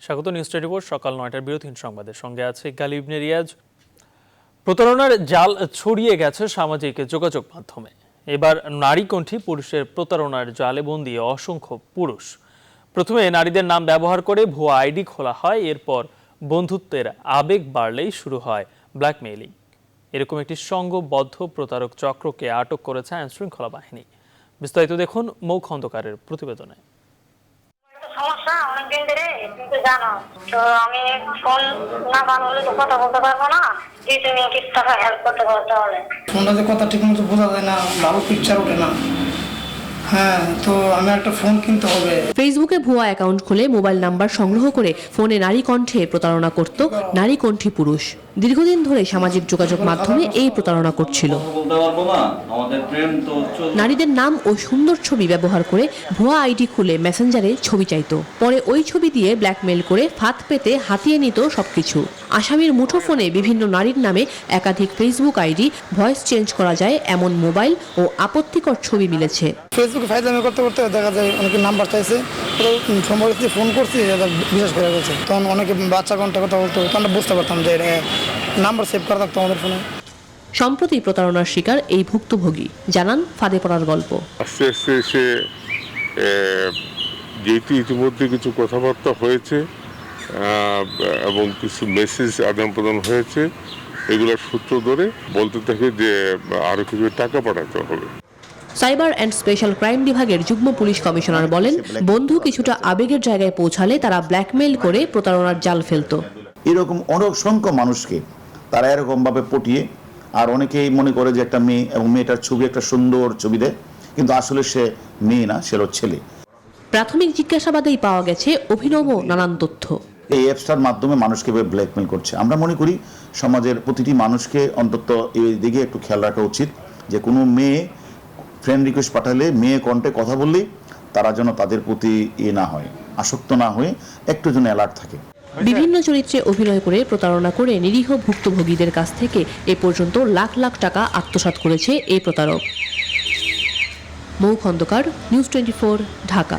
স্বাগত নিউজ 24 সকাল ৯টার বিরতিহীন সংবাদের সঙ্গে আছে গালিব ইবনে রিয়াজ। প্রতারণার জাল ছড়িয়ে গেছে সামাজিক যোগাযোগ মাধ্যমে। এবার নারী কণ্ঠী পুরুষের প্রতারণার জালে বন্দী অসংখ্য পুরুষ। প্রথমে নারীদের নাম ব্যবহার করে ভুয়া আইডি খোলা হয়, এরপর বন্ধুত্বের আবেগ বাড়লেই শুরু হয় ব্ল্যাকমেইলিং। এরকম একটি সংঘবদ্ধ প্রতারক চক্রকে আটক করেছে আইনশৃঙ্খলা বাহিনী। বিস্তারিত দেখুন মৌ খন্দকারের প্রতিবেদনে। সমস্যা অনেকদিন ধরে, কিন্তু জানো তো আমি ফোন না ভালো হলে তো কথা বলতে পারবো না। যে তুমি কিছু টাকা হেল্প করতে পারো তাহলে। ফোনটাতে কথা ঠিক মতো বোঝা যায় না, ভালো পিকচার ওঠে না। হ্যাঁ, তো আমি একটা ফোন কিনতে হবে। ফেসবুকে ভুয়া অ্যাকাউন্ট খুলে মোবাইল নাম্বার সংগ্রহ করে ফোনে নারী কণ্ঠে প্রতারণা করত নারী কণ্ঠী পুরুষ। দীর্ঘদিন ধরে সামাজিক যোগাযোগ মাধ্যমে এই প্রতারণা করছিল। নারীদের নাম ও সুন্দর ছবি ব্যবহার করে ভুয়া আইডি খুলে মেসেঞ্জারে ছবি চাইতো। পরে ওই ছবি দিয়ে ব্ল্যাকমেইল করে ফাঁদ পেতে হাতিয়ে নিত সবকিছু। আসামির মুঠোফোনে বিভিন্ন নারীর নামে একাধিক ফেসবুক আইডি, ভয়েস চেঞ্জ করা যায় এমন মোবাইল ও আপত্তিকর ছবি মিলেছে। ফেসবুকে ফাইজলামি করতে করতে দেখা যায় অনেকে নাম্বার চাইছে, সম্ভব ফোন করছি বিশ্বাস করে গেছে। তখন অনেকে বাচ্চা ঘন্টা কথা বলতো, তখন বুঝতে পারতাম যে নাম্বার সেভ করা থাকতো আমাদের ফোনে। সম্প্রতি প্রতারণার শিকার এই ভুক্তভোগী জানান ফাঁদে পড়ার গল্প। আস্তে আস্তে সে যেহেতু ইতিমধ্যে কিছু কথাবার্তা হয়েছে এবং কিছু মেসেজ আদান প্রদান হয়েছে, এগুলোর সূত্র ধরে বলতে থাকে যে আরো কিছু টাকা পাঠাতে হবে। সাইবার অ্যান্ড স্পেশাল ক্রাইম বিভাগের যুগ্ম পুলিশ কমিশনার বলেন, বন্ধু কিছুটা আবেগের জায়গায় পৌঁছালে তারা ব্ল্যাকমেইল করে প্রতারণার জাল ফেলতো। এরকম অসংখ্য মানুষকে তারা এরকমভাবে পটিয়ে, আর অনেকেই মনে করে যে একটা মেয়ে এবং মেয়েটার ছবি একটা সুন্দর ছবি দেয়, কিন্তু আসলে সে মেয়ে না, সে ছেলে। প্রাথমিক জিজ্ঞাসাবাদেই পাওয়া গেছে অভিনব নানান তথ্য। এই অ্যাপসটার মাধ্যমে মানুষকে ব্ল্যাকমেইল করছে। আমরা মনে করি সমাজের প্রতিটি মানুষকে অন্তত এই দিকে একটু খেয়াল রাখা উচিত যে কোনো মেয়ে ফ্রেন্ড রিকোয়েস্ট পাঠালে, মেয়ে কণ্ঠে কথা বললেই তারা যেন তাদের প্রতি না হয়, আসক্ত না হয়ে একটু যেন অ্যালার্ট থাকে। বিভিন্ন চরিত্রে অভিনয় করে প্রতারণা করে নিরীহ ভুক্তভোগীদের কাছ থেকে এ পর্যন্ত লাখ লাখ টাকা আত্মসাৎ করেছে এই প্রতারক। মৌ খন্দকার, নিউজ 24, ঢাকা।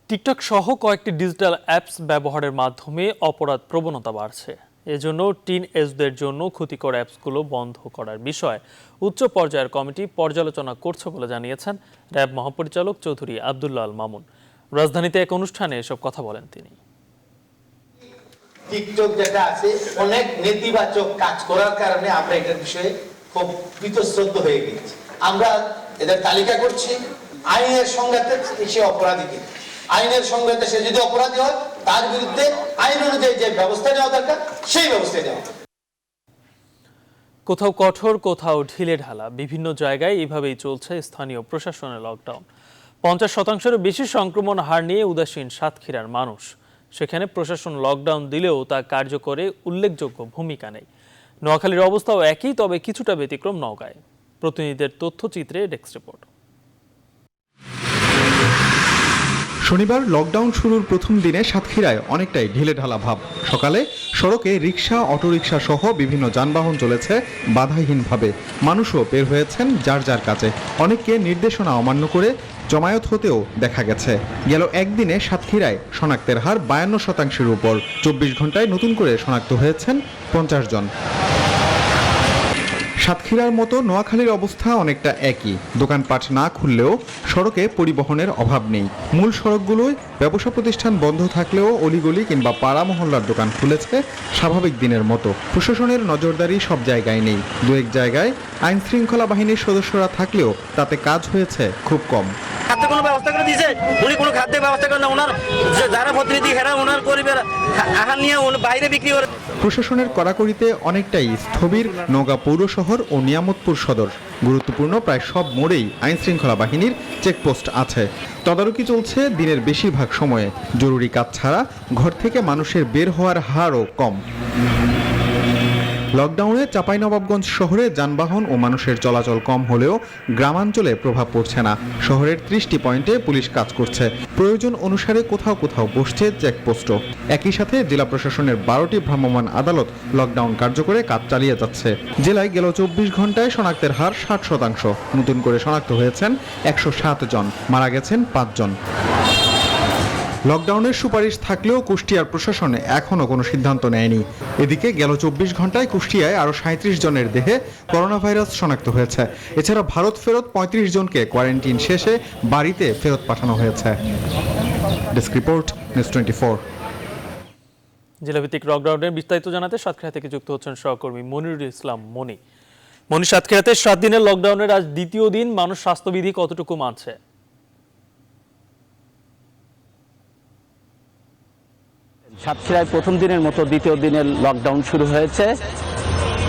টিকটক সহ কয়েকটি ডিজিটাল অ্যাপস ব্যবহারের মাধ্যমে অপরাধ প্রবণতা বাড়ছে। এজন্য টিন এজদের জন্য ক্ষতিকর অ্যাপসগুলো বন্ধ করার বিষয়ে উচ্চ পর্যায়ের কমিটি পর্যালোচনা করছে বলে জানিয়েছেন র্যাব মহাপরিচালক চৌধুরী আব্দুল্লাহ আল মামুন। রাজধানীতে এক অনুষ্ঠানে এসব কথা বলেন তিনি। টিকটক যেটা আছে, অনেক নেতিবাচক কাজ করার কারণে আমরা এটার বিষয়ে খুব বীতশ্রদ্ধ হয়ে গেছি। আমরা এদের তালিকা করছি, আইনের সংজ্ঞাতে সে অপরাধীকে, আইনের সংজ্ঞাতে সে যদি অপরাধী হয় তার বিরুদ্ধে আইন অনুযায়ী যে ব্যবস্থা নেওয়া দরকার সেই ব্যবস্থা নেওয়া। কোথাও কঠোর, কোথাও ঢিলে ঢালা, বিভিন্ন জায়গায় এভাবেই চলছে স্থানীয় প্রশাসনের লকডাউন। 50%-এরও বেশি সংক্রমণ হার নিয়ে উদাসীন সাতক্ষীরার মানুষ। সেখানে প্রশাসন লকডাউন দিলেও তা কার্যকরে উল্লেখযোগ্য ভূমিকা নেই। নোয়াখালীর অবস্থাও একই, তবে কিছুটা ব্যতিক্রম নওগাঁয়। প্রতিনিধিদের তথ্যচিত্রে ডেস্ক রিপোর্ট। শনিবার লকডাউন শুরুর প্রথম দিনে সাতক্ষীরায় অনেকটাই ঢিলেঢালা ভাব। সকালে সড়কে রিকশা, অটোরিকশা সহ বিভিন্ন যানবাহন চলেছে বাধাহীনভাবে। মানুষও বের হয়েছেন যার যার কাজে। অনেককে নির্দেশনা অমান্য করে জমায়েত হতেও দেখা গেছে। গেল একদিনে সাতক্ষীরায় শনাক্তের হার 52%-এর উপর। 24 ঘন্টায় নতুন করে শনাক্ত হয়েছেন 50 জন। সাতক্ষীরার মতো নোয়াখালীর অবস্থা অনেকটা একই। দোকানপাট না খুললেও সড়কে পরিবহনের অভাব নেই। মূল সড়কগুলোয় ব্যবসা প্রতিষ্ঠান বন্ধ থাকলেও অলিগলি কিংবা পাড়া মহল্লার দোকান খুলেছে স্বাভাবিক দিনের মতো। প্রশাসনের নজরদারি সব জায়গায় নেই। দু এক জায়গায় আইন শৃঙ্খলা বাহিনীর সদস্যরা থাকলেও তাতে কাজ হয়েছে খুব কম। খাদ্য কোনো ব্যবস্থা করে দিয়েছে, উনি কোনো খাদ্যের ব্যবস্থা করেন না। ওনার যারা প্রতিনিধি হেরা ওনার পরিবার আহার নিয়ে বাইরে বিক্রি করে। প্রশাসনের কড়াকড়িতে অনেকটাই স্থবির নওগাঁ পৌর শহর ও নিয়ামতপুর সদর। গুরুত্বপূর্ণ প্রায় সব মোড়েই আইন শৃঙ্খলা বাহিনীর চেকপোস্ট আছে। তদারকি চলছে দিনের বেশিরভাগ সময়ে। জরুরি কাজ ছাড়া ঘর থেকে মানুষের বের হওয়ার হারও কম। লকডাউনে চাঁপাইনবাবগঞ্জ শহরে যানবাহন ও মানুষের চলাচল কম হলেও গ্রামাঞ্চলে প্রভাব পড়ছে না। শহরের 30টি পয়েন্টে পুলিশ কাজ করছে। প্রয়োজন অনুসারে কোথাও কোথাও বসছে চেকপোস্টও। একই সাথে জেলা প্রশাসনের 12টি ভ্রাম্যমাণ আদালত লকডাউন কার্যকরে কাজ চালিয়ে যাচ্ছে। জেলায় গেল 24 ঘন্টায় শনাক্তের হার 60%। নতুন করে শনাক্ত হয়েছেন 107 জন, মারা গেছেন 5 জন। লকডাউনের সুপারিশ থাকলেও কুষ্টিয়ার প্রশাসন এখনও কোনো সিদ্ধান্ত নেয়নি। এদিকে গেল 24 ঘন্টায় কুষ্টিয়ায় আরও 37 জনের দেহে করোনা ভাইরাস শনাক্ত হয়েছে। এছাড়া ভারত ফেরত 35 জনকে কোয়ারেন্টিন শেষে বাড়িতে ফেরত পাঠানো হয়েছে। Desk report, news 24। জেলাভিত্তিক লকডাউনের বিস্তারিত জানাতে সাতক্ষীরা থেকে যুক্ত হচ্ছেন সহকর্মী মনিরুল ইসলাম মনি। সাতক্ষীরাতে 7 দিনের লকডাউনের আজ দ্বিতীয় দিন, মানুষ স্বাস্থ্যবিধি কতটুকু মানছে? সাতক্ষীরায় প্রথম দিনের মতো দ্বিতীয় দিনের লকডাউন শুরু হয়েছে।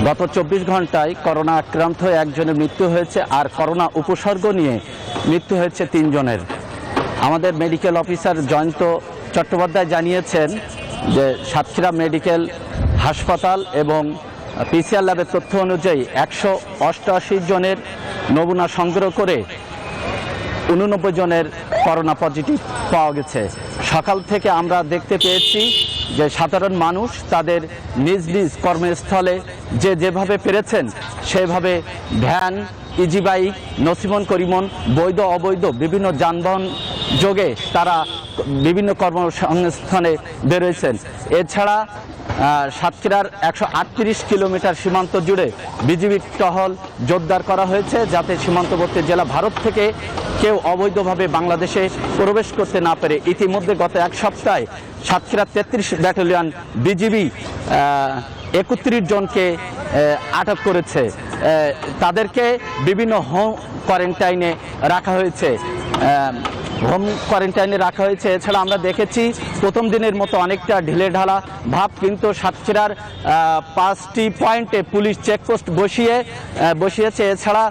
গত 24 ঘন্টায় করোনা আক্রান্ত হয়ে একজনের মৃত্যু হয়েছে, আর করোনা উপসর্গ নিয়ে মৃত্যু হয়েছে 3 জনের। আমাদের মেডিকেল অফিসার জয়ন্ত চট্টোপাধ্যায় জানিয়েছেন যে সাতক্ষীরা মেডিকেল হাসপাতাল এবং পিসিআর ল্যাবের তথ্য অনুযায়ী 188 জনের নমুনা সংগ্রহ করে 89 জনের করোনা পজিটিভ পাওয়া গেছে। সকাল থেকে আমরা দেখতে পেয়েছি যে সাধারণ মানুষ তাদের নিজ নিজ কর্মস্থলে যেভাবে পেরেছেন সেভাবে van, easy bike, nosimon Korimon, বৈধ অবৈধ বিভিন্ন যানবাহন যোগে তারা বিভিন্ন কর্মসংস্থানে বেরোয়েছেন। এছাড়া সাতক্ষীরার 138 কিলোমিটার সীমান্ত জুড়ে বিজিবি টহল জোরদার করা হয়েছে, যাতে সীমান্তবর্তী জেলা ভারত থেকে কেউ অবৈধভাবে বাংলাদেশে প্রবেশ করতে না পারে। ইতিমধ্যে গত এক সপ্তাহে সাতক্ষীরা 33 ব্যাটালিয়ন বিজিবি 31 জনকে আটক করেছে। তাদেরকে বিভিন্ন হোম কোয়ারেন্টাইনে রাখা হয়েছে। এছাড়া আমরা দেখেছি প্রথম দিনের মতো অনেকটা ঢিলেঢালা ভাব, কিন্তু সাতক্ষীরার 5টি পয়েন্টে পুলিশ চেকপোস্ট বসিয়েছে। এছাড়া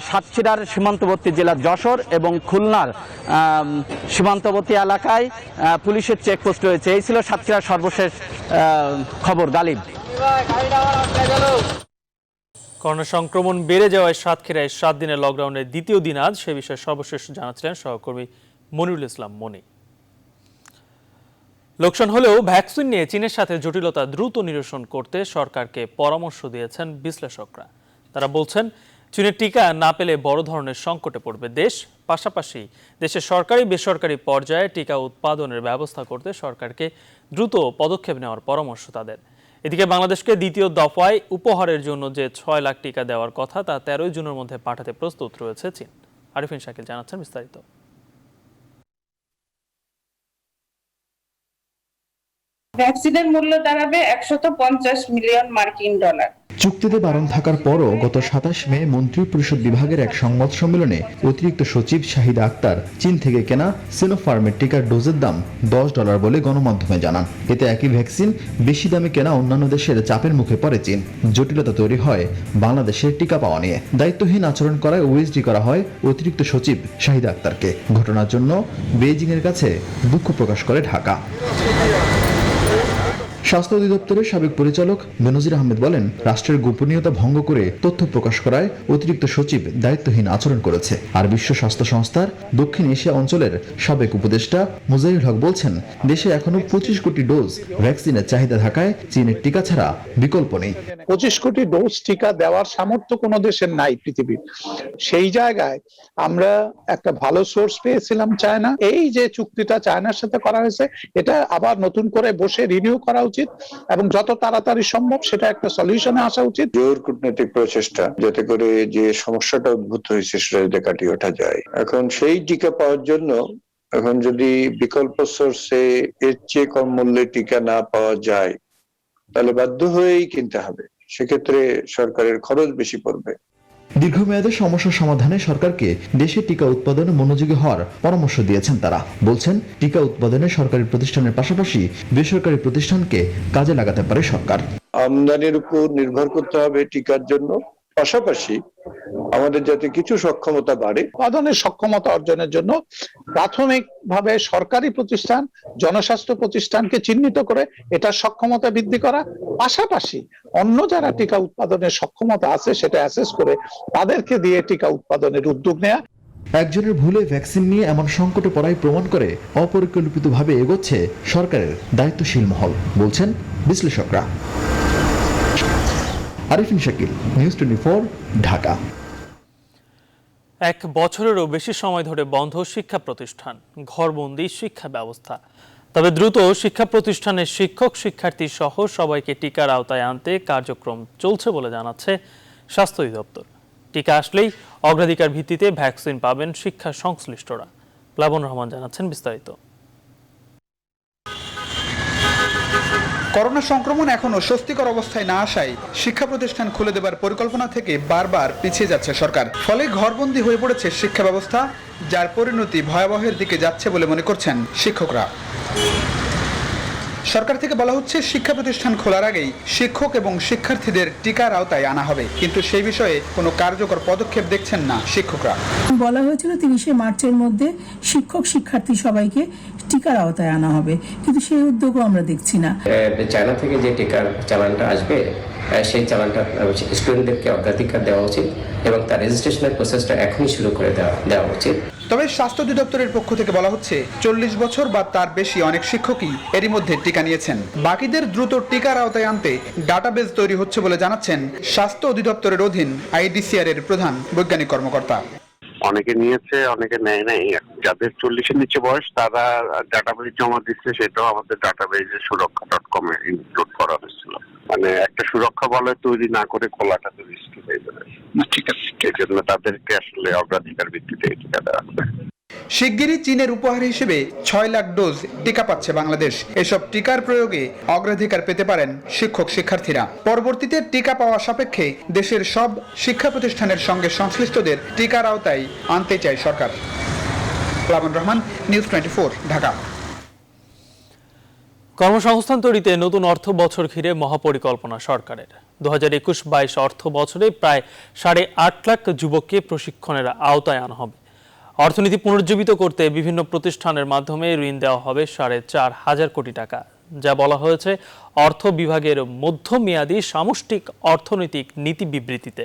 সাতক্ষীরার সীমান্তবর্তী জেলা যশোর এবং খুলনার সীমান্তবর্তী এলাকায় পুলিশের চেকপোস্ট রয়েছে। এই ছিল সাতক্ষীরার সর্বশেষ খবর। গালিব। করোনা সংক্রমণ বেড়ে যাওয়ায় সাতক্ষীরায় 7 দিনের লকডাউনের দ্বিতীয় দিন আজ, সে বিষয়ে সর্বশেষ জানাচ্ছিলেন সহকর্মী মনিরুল ইসলাম মনি। লোকসান হলেও ভ্যাকসিন নিয়ে চীনের সাথে জটিলতা দ্রুত নিরসন করতে সরকারকে পরামর্শ দিয়েছেন বিশ্লেষকরা। তারা বলছেন, চীনের টিকা না পেলে বড় ধরনের সংকটে পড়বে দেশ। পাশাপাশি দেশের সরকারি বেসরকারি পর্যায়ে টিকা উৎপাদনের ব্যবস্থা করতে সরকারকে দ্রুত পদক্ষেপ নেওয়ার পরামর্শ তাদের। এদিকে বাংলাদেশকে দ্বিতীয় দফায় উপহারের জন্য যে 6 লাখ টিকা দেওয়ার কথা তা 13 জুনের মধ্যে পাঠাতে প্রস্তুত রয়েছে চীন। আরিফিন শাকিল জানাচ্ছেন বিস্তারিত। ভ্যাকসিনের মূল্য দাঁড়াবে 150 মিলিয়ন মার্কিন ডলার। চুক্তিতে বারণ থাকার পরও গত 27 মে মন্ত্রিপরিষদ বিভাগের এক সংবাদ সম্মেলনে অতিরিক্ত সচিব শাহিদা আক্তার চীন থেকে কেনা সিনোফার্মের টিকার ডোজের দাম $10 বলে গণমাধ্যমে জানান। এতে একই ভ্যাকসিন বেশি দামে কেনা অন্যান্য দেশের চাপের মুখে পড়ে চীন। জটিলতা তৈরি হয় বাংলাদেশের টিকা পাওয়া নিয়ে। দায়িত্বহীন আচরণ করায় ওএসডি করা হয় অতিরিক্ত সচিব শাহিদা আক্তারকে। ঘটনার জন্য বেইজিংয়ের কাছে দুঃখ প্রকাশ করে ঢাকা। স্বাস্থ্য অধিদপ্তরের সাবেক পরিচালক বেনজির আহমেদ বলেন, রাষ্ট্রের গোপনীয়তা ভঙ্গ করে তথ্য প্রকাশ করায় অতিরিক্ত সচিব দায়িত্বহীন আচরণ করেছে। আর বিশ্ব স্বাস্থ্য সংস্থার দক্ষিণ এশিয়া অঞ্চলের সাবেক উপদেষ্টা মুজাহিরুল হক বলছেন, দেশে এখনো 25 কোটি ডোজ ভ্যাকসিনের চাহিদা থাকায় চীনের টিকা ছাড়া বিকল্প নেই। 25 কোটি ডোজ টিকা দেওয়ার সামর্থ্য কোনো দেশের নাই পৃথিবীর। সেই জায়গায় আমরা একটা ভালো সোর্স পেয়েছিলাম চায়না। এই যে চুক্তিটা চায়নার সাথে করা হয়েছে, এটা আবার নতুন করে বসে রিনিউ করা উচিত এবং যত তাড়াতাড়ি সম্ভব সেটা একটা সলিউশনে আসা উচিত। জোর কূটনৈতিক প্রচেষ্টা যাতে করে যে সমস্যাটা উদ্ভূত হয়েছে সেটা যাতে কাটিয়ে ওঠা যায়। এখন সেই টিকা পাওয়ার জন্য এখন যদি বিকল্প সোর্সে এর চেয়ে কম মূল্যে টিকা না পাওয়া যায় তাহলে বাধ্য হয়েই কিনতে হবে। সেক্ষেত্রে সরকারের খরচ বেশি পড়বে। দীর্ঘমেয়াদী সমস্যা সমাধানে সরকারকে দেশে টিকা উৎপাদনে মনোযোগী হওয়ার পরামর্শ দিয়েছেন তারা। বলছেন, টিকা উৎপাদনে সরকারি প্রতিষ্ঠানের পাশাপাশি বেসরকারি প্রতিষ্ঠানকে কাজে লাগাতে পারে সরকার। আমদানির উপর নির্ভর করতে হবে টিকার জন্য, পাশাপাশি আমাদের যাতে কিছু সক্ষমতা বাড়ে। উৎপাদনের সক্ষমতা অর্জনের জন্য প্রাথমিকভাবে সরকারি প্রতিষ্ঠান, জনস্বাস্থ্য প্রতিষ্ঠানকে চিহ্নিত করে এটা সক্ষমতা বৃদ্ধি করা, পাশাপাশি অন্য যারা টিকা উৎপাদনের সক্ষমতা আছে সেটা অ্যাসেস করে তাদেরকে দিয়ে টিকা উৎপাদনের উদ্যোগ নেওয়া। একজনের ভুলে ভ্যাকসিন নিয়ে এমন সংকটে পড়ায় প্রমাণ করে অপরিকল্পিতভাবে এগোচ্ছে সরকারের দায়িত্বশীল মহল, বলছেন বিশ্লেষকরা। আরিফিন শাকিল, নিউজ 24, ঢাকা। এক বছরেরও বেশি সময় ধরে বন্ধ শিক্ষা প্রতিষ্ঠান, ঘরবন্দি শিক্ষা ব্যবস্থা। তবে দ্রুত শিক্ষা প্রতিষ্ঠানের শিক্ষক শিক্ষার্থী সহ সবাইকে টিকার আওতায় আনতে কার্যক্রম চলছে বলে জানাচ্ছে স্বাস্থ্য অধিদপ্তর। টিকা আসলেই অগ্রাধিকার ভিত্তিতে ভ্যাকসিন পাবেন শিক্ষা সংশ্লিষ্টরা। প্লাবন রহমান জানাচ্ছেন বিস্তারিত। করোনা সংক্রমণ এখনো স্বস্তিকর অবস্থায় না আসায় শিক্ষা প্রতিষ্ঠান খুলে দেবার পরিকল্পনা থেকে বারবার পিছিয়ে যাচ্ছে সরকার। ফলে ঘরবন্দি হয়ে পড়েছে শিক্ষা ব্যবস্থা, যার পরিণতি ভয়াবহের দিকে যাচ্ছে বলে মনে করছেন শিক্ষকরা। সরকার থেকে বলা হচ্ছে শিক্ষা প্রতিষ্ঠান খোলার আগেই শিক্ষক এবং শিক্ষার্থীদের টিকার আওতায় আনা হবে, কিন্তু সেই বিষয়ে কোনো কার্যকর পদক্ষেপ দেখছেন না শিক্ষকরা। বলা হয়েছিল 30শে মার্চের মধ্যে শিক্ষক শিক্ষার্থী সবাইকে টিকার আওতায় আনা হবে, কিন্তু সেই উদ্যোগও আমরা দেখছি না। চায়না থেকে যে টিকার চালানটা আসবে সেই চালানটা স্টুডেন্টদেরকে অগ্রাধিকার দেওয়া উচিত এবং তার রেজিস্ট্রেশনের প্রসেসটা এখনই শুরু করে দেওয়া উচিত। তবে স্বাস্থ্য অধিদপ্তরের পক্ষ থেকে বলা হচ্ছে 40 বছর বা তার বেশি অনেক শিক্ষকই এরই মধ্যে টিকা নিয়েছেন। বাকিদের দ্রুত টিকার আওতায় আনতে ডাটাবেজ তৈরি হচ্ছে বলে জানাচ্ছেন স্বাস্থ্য অধিদপ্তরের অধীন আইডিসিআর এর প্রধান বৈজ্ঞানিক কর্মকর্তা। অনেকে নিয়েছে, অনেকে নেয় নাই। যাদের 40-এর নিচে বয়স তারা ডাটাবেজ জমা দিচ্ছে, সেটাও আমাদের ডাটাবেজে সুরক্ষা.com এ ইনক্লুড করা হয়েছিল। মানে একটা সুরক্ষা বলয় তৈরি না করে খোলাটা তো রিস্কি হয়ে যাবে। ঠিক আছে, এই জন্য তাদেরকে আসলে অগ্রাধিকার ভিত্তিতে টিকা দেওয়া হবে। শিগগিরই চীনের উপহার হিসেবে 6 লাখ ডোজ টিকা পাচ্ছে বাংলাদেশ। এসব টিকার প্রয়োগে অগ্রাধিকার পেতে পারেন শিক্ষক শিক্ষার্থীরা। পরবর্তীতে টিকা পাওয়া সাপেক্ষে দেশের সব শিক্ষা প্রতিষ্ঠানের সঙ্গে সংশ্লিষ্টদের টিকার আওতায় আনতে চায় সরকার। প্লাবন রহমান, নিউজ 24, ঢাকা। কর্মসংস্থান তৈরিতে নতুন অর্থ বছর ঘিরে মহাপরিকল্পনা সরকারের। 2021-22 অর্থ বছরে প্রায় 8.5 লাখ যুবককে প্রশিক্ষণের আওতায় আনা হবে। অর্থনীতি পুনরুজ্জীবিত করতে বিভিন্ন প্রতিষ্ঠানের মাধ্যমে ঋণ দেওয়া হবে 4.5 কোটি টাকা, যা বলা হয়েছে অর্থ বিভাগের মধ্যমেয়াদী সামষ্টিক অর্থনৈতিক নীতি বিবৃতিতে।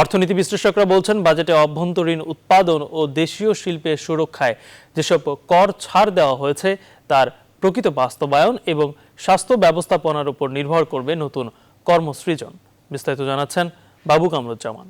অর্থনীতি বিশ্লেষকরা বলছেন, বাজেটে অভ্যন্তরীণ উৎপাদন ও দেশীয় শিল্পের সুরক্ষায় যেসব কর ছাড় দেওয়া হয়েছে তার প্রকৃত বাস্তবায়ন এবং স্বাস্থ্য ব্যবস্থাপনার উপর নির্ভর করবে নতুন কর্মসৃজন। বিস্তারিত জানাচ্ছেন বাবু কামরুজ্জামান।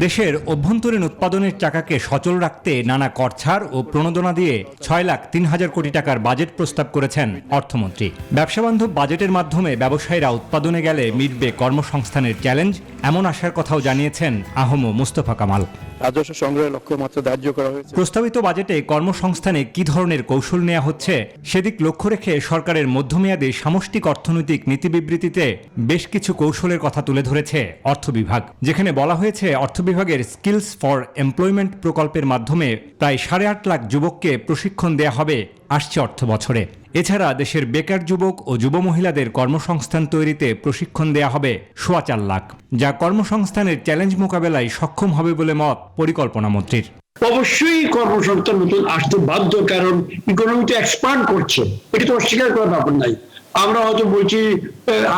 দেশের অভ্যন্তরীণ উৎপাদনের চাকাকে সচল রাখতে নানা কর ছাড় ও প্রণোদনা দিয়ে 6,03,000 কোটি টাকার বাজেট প্রস্তাব করেছেন অর্থমন্ত্রী। ব্যবসাবান্ধব বাজেটের মাধ্যমে ব্যবসায়ীরা উৎপাদনে গেলে মিটবে কর্মসংস্থানের চ্যালেঞ্জ, এমন আশার কথাও জানিয়েছেন আহম মুস্তফা কামাল। রাজস্ব সংগ্রহের লক্ষ্যমাত্রা ধার্য করা হয়েছে। প্রস্তাবিত বাজেটে কর্মসংস্থানে কি ধরনের কৌশল নেওয়া হচ্ছে সেদিক লক্ষ্য রেখে সরকারের মধ্যমেয়াদী সামষ্টিক অর্থনৈতিক নীতি বিবৃতিতে বেশ কিছু কৌশলের কথা তুলে ধরেছে অর্থ বিভাগ, যেখানে বলা হয়েছে অর্থ বিভাগের স্কিলস ফর এমপ্লয়মেন্ট প্রকল্পের মাধ্যমে প্রায় 8.5 লাখ যুবককে প্রশিক্ষণ দেয়া হবে আসছে অর্থ বছরে। এছাড়া দেশের বেকার যুবক ও যুব মহিলাদের কর্মসংস্থান তৈরিতে প্রশিক্ষণ দেয়া হবে 4.25 লাখ, যা কর্মসংস্থানের চ্যালেঞ্জ মোকাবেলায় সক্ষম হবে বলে মত পরিকল্পনা মন্ত্রীর। অবশ্যই কর্মসংস্থান নতুন আসতে বাধ্য, কারণ ইকোনমি তো এক্সপান্ড করছে, এটা তো অস্বীকার করার ব্যাপার নাই। আমরা হয়তো বলছি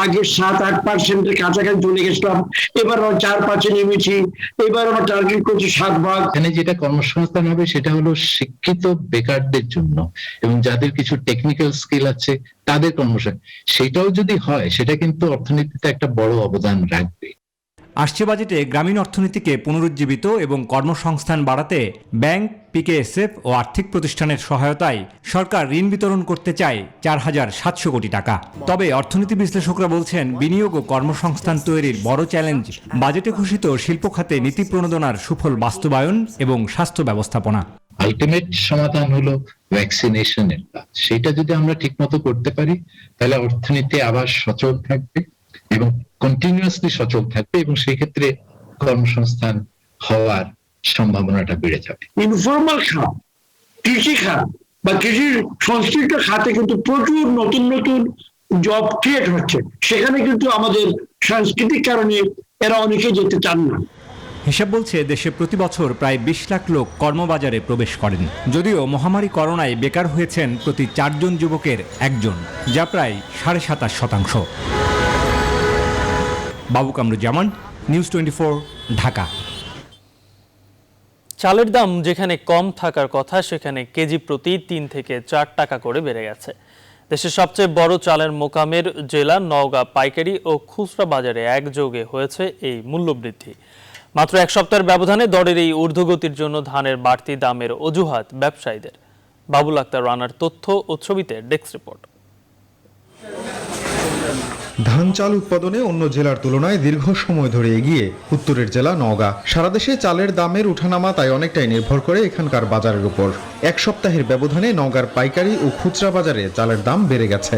আগে 7-8% কাছাকাছি চলে গেছিলাম, এবার 4-5 নেমেছি, এবার আমরা টার্গেট করছি 7 ভাগ। এখানে যেটা কর্মসংস্থান হবে সেটা হলো শিক্ষিত বেকারদের জন্য এবং যাদের কিছু টেকনিক্যাল স্কিল আছে তাদের কর্মসংস্থান। সেটাও যদি হয় সেটা কিন্তু অর্থনীতিতে একটা বড় অবদান রাখবে। আসছে বাজেটে গ্রামীণ অর্থনীতিকে পুনরুজ্জীবিত এবং কর্মসংস্থান বাড়াতে ব্যাংক, পিকেএসএফ ও আর্থিক প্রতিষ্ঠানের সহায়তায় সরকার ঋণ বিতরণ করতে চায় 4,700 কোটি টাকা। তবে অর্থনীতি বিশ্লেষকরা বলছেন, বিনিয়োগ ও কর্মসংস্থান তৈরির বড় চ্যালেঞ্জ বাজেটে ঘোষিত শিল্প খাতে নীতি প্রণোদনার সুফল বাস্তবায়ন এবং স্বাস্থ্য ব্যবস্থাপনা। আলটিমেট সমাধান হলো ভ্যাকসিনেশনের কাজ। সেটা যদি আমরা ঠিকমতো করতে পারি তাহলে অর্থনীতি আবার সচল থাকবে এবং কন্টিনিউয়াসলি সচল থাকবে এবং সেই ক্ষেত্রে কর্মসংস্থান হওয়ার সম্ভাবনাটা বেড়ে যাবে। ইনফর্মাল খাত, কৃষি খাত বা কৃষির সংশ্লিষ্ট খাতে কিন্তু প্রচুর নতুন নতুন জব ক্রিয়েট হচ্ছে, সেখানে কিন্তু আমাদের সাংস্কৃতিক কারণে এরা অনেকে যেতে চান না। হিসাব বলছে দেশে প্রতি বছর প্রায় 20 লাখ লোক কর্মবাজারে প্রবেশ করেন। যদিও মহামারী করোনায় বেকার হয়েছেন প্রতি 4 জন যুবকের 1 জন, যা প্রায় 27.5%। বাবু কামরুজ্জামান, নিউজ 24, ঢাকা। চালের দাম যেখানে কম থাকার কথা সেখানে কেজি প্রতি 3 থেকে 4 টাকা করে বেড়ে গেছে। দেশের সবচেয়ে বড় চালের মোকামের জেলা নওগাঁ পাইকারি ও খুচরা বাজারে একযোগে হয়েছে এই মূল্যবৃদ্ধি। মাত্র এক সপ্তাহের ব্যবধানে দরের এই ঊর্ধ্বগতির জন্য ধানের বাড়তি দামের অজুহাত ব্যবসায়ীদের। বাবুল আক্তার রানার তথ্য ও ছবিতে ডেস্ক রিপোর্ট। ধান চাল উৎপাদনে অন্য জেলার তুলনায় দীর্ঘ সময় ধরে এগিয়ে উত্তরের জেলা নওগাঁ। সারা দেশে চালের দামের উঠানামা তাই অনেকটাই নির্ভর করে এখানকার বাজারের উপর। এক সপ্তাহের ব্যবধানে নওগাঁর পাইকারি ও খুচরা বাজারে চালের দাম বেড়ে গেছে।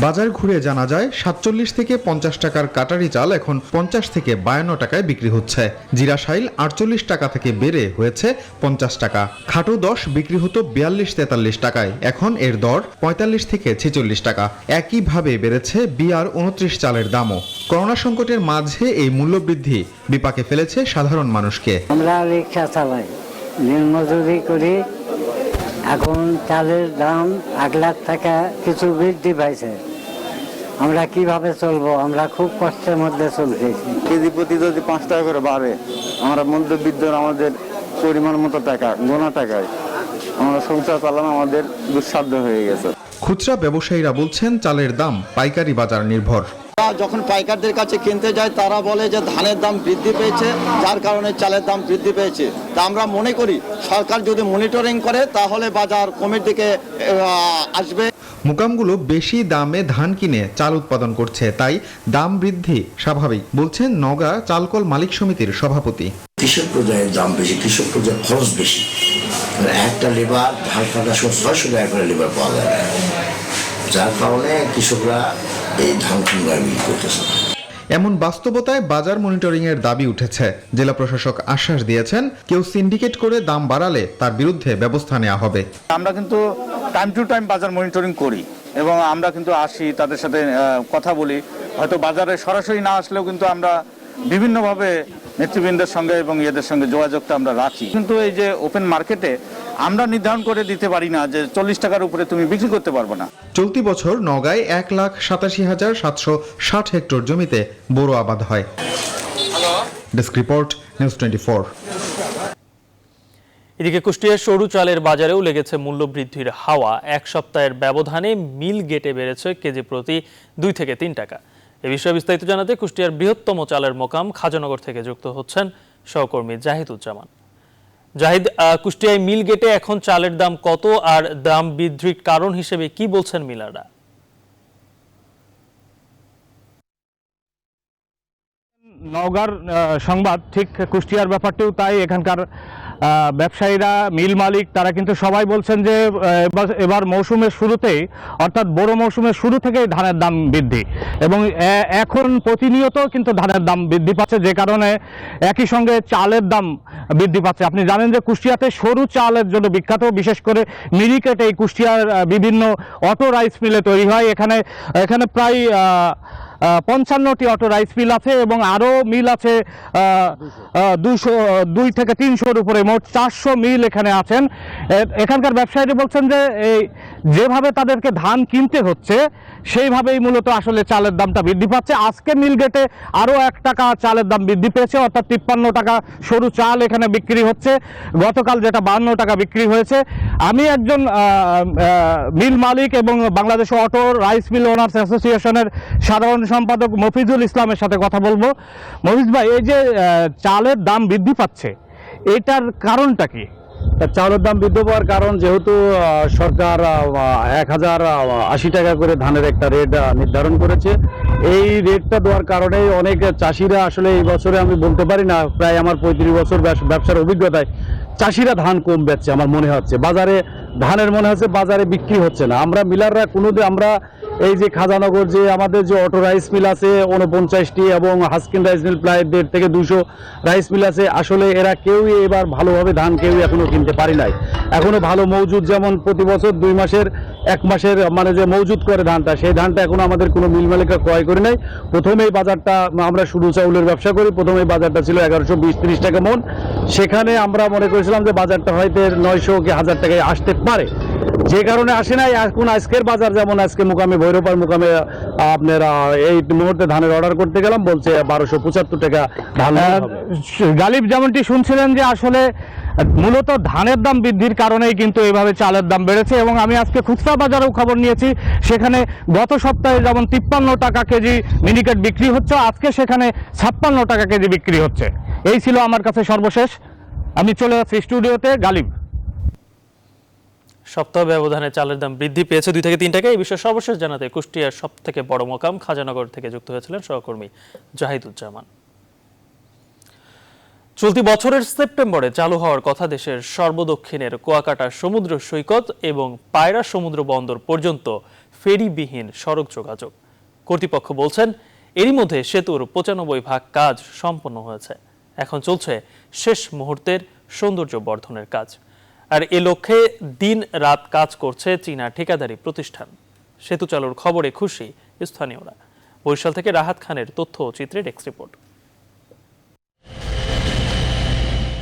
বাজার ঘুরে জানা যায় ৪৭ থেকে ৫০ টাকার কাটারি চাল এখন ৫০ থেকে ৫২ টাকায় বিক্রি হচ্ছে। জিরা শাইল ৪৮ টাকা থেকে বেড়ে হয়েছে ৫০ টাকা। খাটো ১০ বিক্রি হতো ৪২-৪৩ টাকায়, এখন এর দর ৪৫ থেকে ৪৬ টাকা। একইভাবে বেড়েছে বিআর ২৯ চালের দামও। করোনা সংকটের মাঝে এই মূল্যবৃদ্ধি বিপাকে ফেলেছে সাধারণ মানুষকে। আমরা রিক্সা চালাই, দিনমজুরি করি, এখন চালের দাম ১ লাখ টাকা কিছু বৃদ্ধি পাইছে। আমরা কিভাবে চলবো? আমরা খুব কষ্টের মধ্যে চলতেছি। কেজি প্রতি যদি ৫ টাকা করে বাড়ে, আমরা মধ্যবিত্ত আমাদের পরিমাণ মতো টাকা গোনা টাকায় আমরা সংসার চালানো আমাদের দুঃসাধ্য হয়ে গেছে। খুচরা ব্যবসায়ীরা বলছেন চালের দাম পাইকারি বাজার নির্ভর। যখন পাইকারদের কাছে কিনতে যায় তারা বলে যে ধানের দাম বৃদ্ধি পেয়েছে, যার কারণে চালের দাম বৃদ্ধি পেয়েছে। তা আমরা মনে করি সরকার যদি মনিটরিং করে তাহলে বাজার কমের দিকে আসবে। মোকামগুলো বেশি দামে ধান কিনে চাল উৎপাদন করছে, তাই দাম বৃদ্ধি স্বাভাবিক বলছেন নওগাঁ চালকল মালিক সমিতির সভাপতি। কৃষক পর্যায়ের দাম বেশি, কৃষক পর্যায়ের খরচ বেশি। একটা লেবার ধান কাটার সময় ৬০০ টাকা করে লেবার পাওয়া যায় না, যার কারণে কৃষকরা এই ধান কিনে বিক্রি করতেছে। এমন বাস্তবতায় বাজার মনিটরিং এর দাবি উঠেছে। জেলা প্রশাসক আশ্বাস দিয়েছেন, কেউ সিন্ডিকেট করে দাম বাড়ালে তার বিরুদ্ধে ব্যবস্থা নেওয়া হবে। আমরা কিন্তু টাইম টু টাইম বাজার মনিটরিং করি এবং আমরা কিন্তু আসি, তাদের সাথে কথা বলি। হয়তো বাজারে সরাসরি না আসলেও কিন্তু আমরা বিভিন্নভাবে নেতৃবৃন্দের সঙ্গে এবং এদের সঙ্গে যোগাযোগটা আমরা রাখি। কিন্তু এই যে ওপেন মার্কেটে আমরা নির্ধারণ করে দিতে পারি না যে ৪০ টাকার উপরে তুমি বিক্রি করতে পারবে না। চলতি বছর নওগাঁয় ১,৮৭,৭৬০ হেক্টর জমিতে বোরো আবাদ হয়। Desk report, news 24। এদিকে কুষ্টিয়ার সরু চালের বাজারেও লেগেছে মূল্যবৃদ্ধির হাওয়া। এক সপ্তাহের ব্যবধানে মিল গেটে বেড়েছে কেজি প্রতি ২ থেকে ৩ টাকা। এ বিষয়ে বিস্তারিত জানাতে কুষ্টিয়ার বৃহত্তম চালের মোকাম খাজানগর থেকে যুক্ত হচ্ছেন সহকর্মী জাহিদুজ্জামান। জাহিদ, কুষ্টিয়ায় মিল গেটে এখন চালের দাম কত, আর দাম বৃদ্ধির কারণ হিসেবে কি বলছেন মিলাররা? নওগাঁর সংবাদ, ঠিক কুষ্টিয়ার ব্যাপারটিও তাই। এখানকার ব্যবসায়ীরা, মিল মালিক, তারা কিন্তু সবাই বলছেন যে এবার মৌসুমের শুরুতেই, অর্থাৎ বড় মৌসুমের শুরু থেকেই ধানের দাম বৃদ্ধি, এবং এখন প্রতিনিয়ত কিন্তু ধানের দাম বৃদ্ধি পাচ্ছে, যে কারণে একই সঙ্গে চালের দাম বৃদ্ধি পাচ্ছে। আপনি জানেন যে কুষ্টিয়াতে সরু চালের জন্য বিখ্যাত, বিশেষ করে মিনিকেট এই কুষ্টিয়ার বিভিন্ন অটো রাইস মিলে তৈরি হয়। এখানে প্রায় ৫৫টি অটো রাইস মিল আছে এবং আরও মিল আছে ২ থেকে ৩০০-র উপরে, মোট ৪০০ মিল এখানে আছেন। এখানকার ব্যবসায়ীরা বলছেন যে যেভাবে তাদেরকে ধান কিনতে হচ্ছে সেইভাবেই মূলত আসলে চালের দামটা বৃদ্ধি পাচ্ছে। আজকে মিল গেটে আরও ১ টাকা চালের দাম বৃদ্ধি পেয়েছে, অর্থাৎ ৫৩ টাকা সরু চাল এখানে বিক্রি হচ্ছে। গতকাল যেটা ৫২ টাকা বিক্রি হয়েছে। আমি একজন মিল মালিক এবং Bangladesh auto rice mill owners অ্যাসোসিয়েশনের সাধারণ সম্পাদক মফিজুল ইসলামের সাথে কথা বলবো। মফিজ ভাই, এই যে চালের দাম বৃদ্ধি পাচ্ছে, এটার কারণটা কি? চাউলের দাম বৃদ্ধি পাওয়ার কারণ, যেহেতু সরকার ১,০৮০ টাকা করে ধানের একটা রেট নির্ধারণ করেছে, এই রেটটা দেওয়ার কারণে অনেক চাষিরা আসলে এই বছরে, আমি বলতে পারি না, প্রায় আমার ৩৫ বছর ব্যবসার অভিজ্ঞতায় চাষিরা ধান কম বেচছে আমার মনে হচ্ছে। বাজারে ধানের মনে হচ্ছে বাজারে বিক্রি হচ্ছে না। আমরা মিলাররা আমরা এই যে খাজানগর যে আমাদের যে অটো রাইস মিল আছে ৪৯টি এবং হাস্কিন রাইস মিল প্রায় ১৫০ থেকে ২০০ রাইস মিল আছে, আসলে এরা কেউই এবার ভালোভাবে ধান এখনো কিনতে পারি নাই। এখনো ভালো মজুদ, যেমন প্রতি বছর ২ মাসের ১ মাসের মানে যে মজুদ করে ধানটা, সেই ধানটা এখনো আমাদের কোনো মিল মালিকরা ক্রয় করে নাই। প্রথমেই বাজারটা, আমরা শুধু চাউলের ব্যবসা করি, প্রথমেই বাজারটা ছিল ১১২০-১৩০ টাকা মন। সেখানে আমরা মনে করেছিলাম যে বাজারটা হয়তো ৯০০ কি ১,০০০ টাকায় আসতে পারে, যে কারণে আসে নাই। এখন আজকের বাজার, যেমন আজকে মোকামে ভৈরপার মোকামে আপনার এই মুহূর্তে ধানের অর্ডার করতে গেলাম, বলছে ১২৭৫ টাকা ধান। গালিব যেমনটি শুনছিলেন যে আসলে মূলত ধানের দাম বৃদ্ধির কারণেই কিন্তু এইভাবে চালের দাম বেড়েছে। এবং আমি আজকে খুচরা বাজারেও খবর নিয়েছি, সেখানে গত সপ্তাহে যেমন 53 টাকা কেজি মিনিকেট বিক্রি হচ্ছে, আজকে সেখানে 56 টাকা কেজি বিক্রি হচ্ছে। এই ছিল আমার কাছে সর্বশেষ। আমি চলে যাচ্ছি স্টুডিওতে। গালিব। সপ্তাহ ব্যবধানে চালের দাম বৃদ্ধি পেয়েছে 2 থেকে 3 টাকা। এই বিষয়ে সর্বশেষ জানাতে কুষ্টিয়ার সব থেকে বড় মোকাম খাজানগর থেকে যুক্ত হয়েছিলেন সহকর্মী জাহিদুজ্জামান। চলতি বছরের সেপ্টেম্বরে চালু হওয়ার কথা দেশের সর্বদক্ষিণের কুয়াকাটা সমুদ্র সৈকত এবং পায়রা সমুদ্র বন্দর পর্যন্ত ফেরিবিহীন সড়ক যোগাযোগ। কর্তৃপক্ষ বলছেন এরই মধ্যে সেতুর 95% কাজ সম্পন্ন হয়েছে। এখন চলছে শেষ মুহূর্তের সৌন্দর্য বর্ধনের কাজ। আর এ লক্ষ্যে দিন রাত কাজ করছে চীনা ঠিকাদারি প্রতিষ্ঠান। সেতু চালুর খবরে খুশি স্থানীয়রা। বরিশাল থেকে রাহাত খানের তথ্য ও চিত্রে ডেস্ক রিপোর্ট।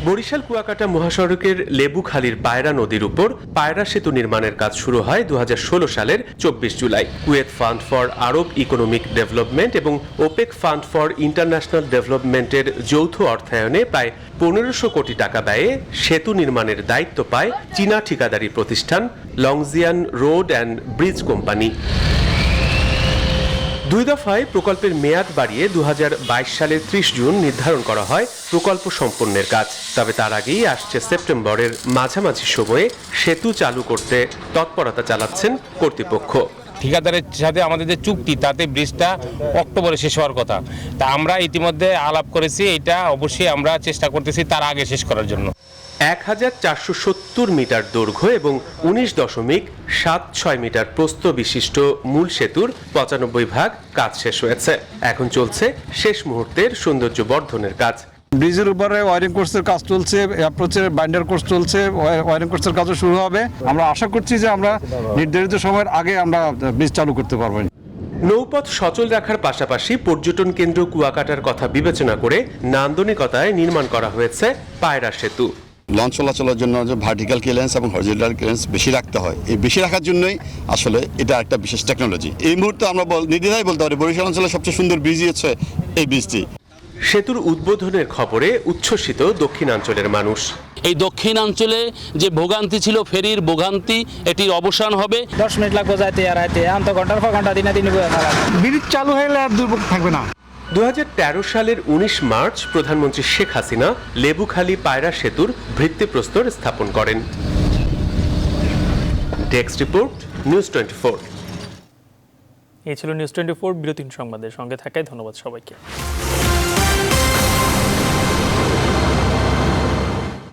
বরিশাল কুয়াকাটা মহাসড়কের লেবুখালীর পায়রা নদীর উপর পায়রা সেতু নির্মাণের কাজ শুরু হয় 2016 সালের 24 July. Kuwait fund for Arab economic development এবং ওপেক ফান্ড ফর ইন্টারন্যাশনাল ডেভেলপমেন্টের যৌথ অর্থায়নে প্রায় 1500 কোটি টাকা ব্যয়ে সেতু নির্মাণের দায়িত্ব পায় চীনা ঠিকাদারি প্রতিষ্ঠান লংজিয়ান রোড অ্যান্ড ব্রিজ কোম্পানি। 2 দফায় প্রকল্পের মেয়াদ বাড়িয়ে 2022 সালের 30 জুন নির্ধারণ করা হয় প্রকল্প সম্পন্নের কাজ। তবে তার আগেই আসছে সেপ্টেম্বরের মাঝামাঝি সময়ে সেতু চালু করতে তৎপরতা চালাচ্ছেন কর্তৃপক্ষ। ঠিকাদারের সাথে আমাদের যে চুক্তি, তাতে ব্রিজটা অক্টোবরে শেষ হওয়ার কথা। তা আমরা ইতিমধ্যে আলাপ করেছি, এটা অবশ্যই আমরা চেষ্টা করতেছি তার আগে শেষ করার জন্য। 1470 মিটার দৈর্ঘ্য এবং 19.76 মিটার প্রস্থ বিশিষ্ট মূল সেতুর 95% কাজ শেষ হয়েছে। এখন চলছে শেষ মুহূর্তের সৌন্দর্য বর্ধনের কাজ। ব্রিজের উপরে ওয়ারিং কোর্সের কাজ চলছে, অ্যাপ্রোচের বাইন্ডার কোর্স চলছে, ওয়ারিং কোর্সের কাজও শুরু হবে। আমরা আশা করছি যে আমরা নির্ধারিত সময়ের আগে আমরা ব্রিজ চালু করতে পারবো। নৌপথ সচল রাখার পাশাপাশি পর্যটন কেন্দ্র কুয়াকাটার কথা বিবেচনা করে নান্দনিকতায় নির্মাণ করা হয়েছে পায়রা সেতু। লঞ্চ চলাচলের জন্য যে ভার্টিক্যাল ক্লিয়ারেন্স এবং হরিজন্টাল ক্লিয়ারেন্স বেশি রাখতে হয়, এই বেশি রাখার জন্যই আসলে এটা একটা বিশেষ টেকনোলজি। এই মুহূর্তে আমরা নির্দ্বিধায় বলতে পারি বরিশাল অঞ্চলের সবচেয়ে সুন্দর ব্রিজ হচ্ছে এই ব্রিজটি। সেতুর উদ্বোধনের খবরে উচ্ছ্বসিত দক্ষিণাঞ্চলের মানুষ। এই দক্ষিণাঞ্চলে যে ভোগান্তি ছিল, ফেরির ভোগান্তি, এটির অবসান হবে। 10 মিনিট লাগবে যাইতে আর আইতে, আন্ত ঘন্টার পর ঘন্টা দিনে ব্রিজ চালু হলে আর দুর্ভোগ থাকবে না। 2013 সালের 19 মার্চ প্রধানমন্ত্রী শেখ হাসিনা লেবুখালী পায়রা সেতুর ভিত্তিপ্রস্তর স্থাপন করেন। Desk report, news 24। এই ছিল নিউজ 24 বিরতির সংবাদের সঙ্গে থাকায় ধন্যবাদ সবাইকে।